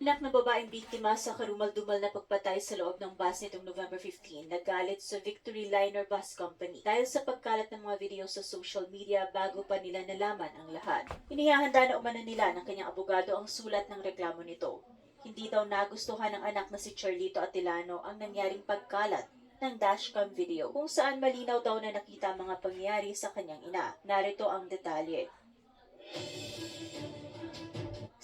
Anak ng babaeng biktima sa karumal-dumal na pagpatay sa loob ng bus nitong November 15, nagalit sa Victory Liner Bus Company dahil sa pagkalat ng mga video sa social media bago pa nila nalaman ang lahat. Inihahanda na umano nila ng kanyang abogado ang sulat ng reklamo nito. Hindi daw nagustuhan ng anak na si Charlito Atilano ang nangyaring pagkalat ng dashcam video kung saan malinaw daw na nakita ang mga pangyayari sa kanyang ina. Narito ang detalye.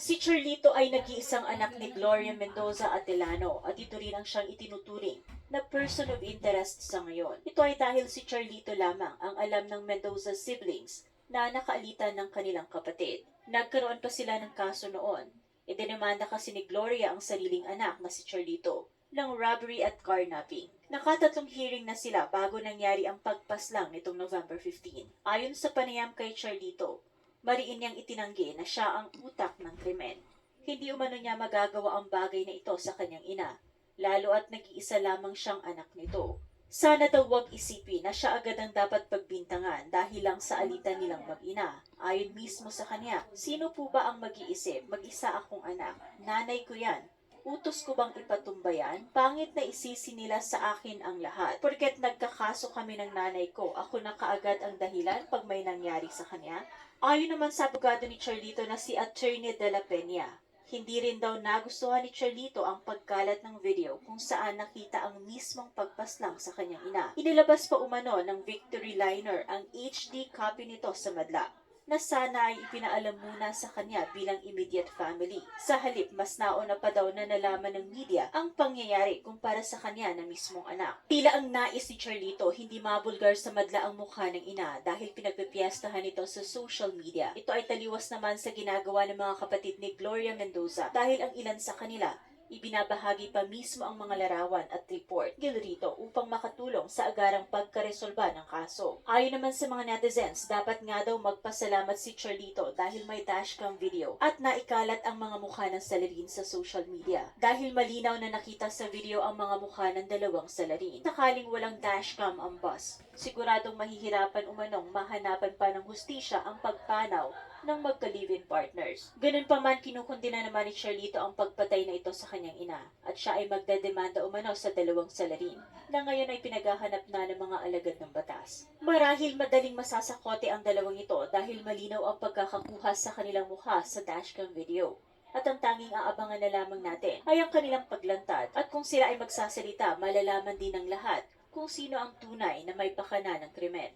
Si Charlito ay nag-iisang anak ni Gloria Mendoza Atilano at ito rin ang siyang itinuturing na person of interest sa ngayon. Ito ay dahil si Charlito lamang ang alam ng Mendoza siblings na nakaalitan ng kanilang kapatid. Nagkaroon pa sila ng kaso noon. Idinimanda kasi ni Gloria ang sariling anak na si Charlito ng robbery at carnapping. Nakatatlong hearing na sila bago nangyari ang pagpaslang nitong November 15. Ayon sa panayam kay Charlito, mariin niyang itinanggi na siya ang utak ng krimen. Hindi umano niya magagawa ang bagay na ito sa kanyang ina, lalo at nag-iisa lamang siyang anak nito. Sana daw wag isipin na siya agad ang dapat pagbintangan dahil lang sa alitan nilang mag-ina. Ayon mismo sa kanya, sino po ba ang mag-iisip? Mag-isa akong anak. Nanay ko yan. Utos ko bang ipatumbayan? Pangit na isisi nila sa akin ang lahat. Porket nagkakaso kami ng nanay ko, ako na kaagad ang dahilan pag may nangyari sa kanya? Ayon naman sa abogado ni Charlito na si Attorney De La Peña, hindi rin daw nagustuhan ni Charlito ang pagkalat ng video kung saan nakita ang mismong pagpaslang sa kanyang ina. Inilabas pa umano ng Victory Liner ang HD copy nito sa madla na sana ay ipinaalam muna sa kanya bilang immediate family. Sa halip, mas nauna pa daw na nalaman ng media ang pangyayari kumpara sa kanya na mismong anak. Tila ang nais ni Charlito, hindi mabulgar sa madla ang mukha ng ina dahil pinagpipiestahan ito sa social media. Ito ay taliwas naman sa ginagawa ng mga kapatid ni Gloria Mendoza dahil ang ilan sa kanila ibinabahagi pa mismo ang mga larawan at report rito upang makatulong sa agarang pagkaresolba ng kaso. Ayon naman sa mga netizens, dapat nga daw magpasalamat si Charlito dahil may dashcam video at naikalat ang mga mukha ng salarin sa social media. Dahil malinaw na nakita sa video ang mga mukha ng dalawang salarin. Sakaling walang dashcam ang bus, siguradong mahihirapan umanong mahanapan pa ng hustisya ang pagpanaw ng magka-live-in partners. Ganun pa man, kinukundina naman ni Charlito ang pagpatay na ito sa kanyang ina at siya ay magdedemanda umano sa dalawang salarin na ngayon ay pinaghahanap na ng mga alagad ng batas. Marahil madaling masasakote ang dalawang ito dahil malinaw ang pagkakakuha sa kanilang mukha sa dashcam video. At ang tanging aabangan na lamang natin ay ang kanilang paglantad at kung sila ay magsasalita, malalaman din ng lahat kung sino ang tunay na may pakana ng krimen.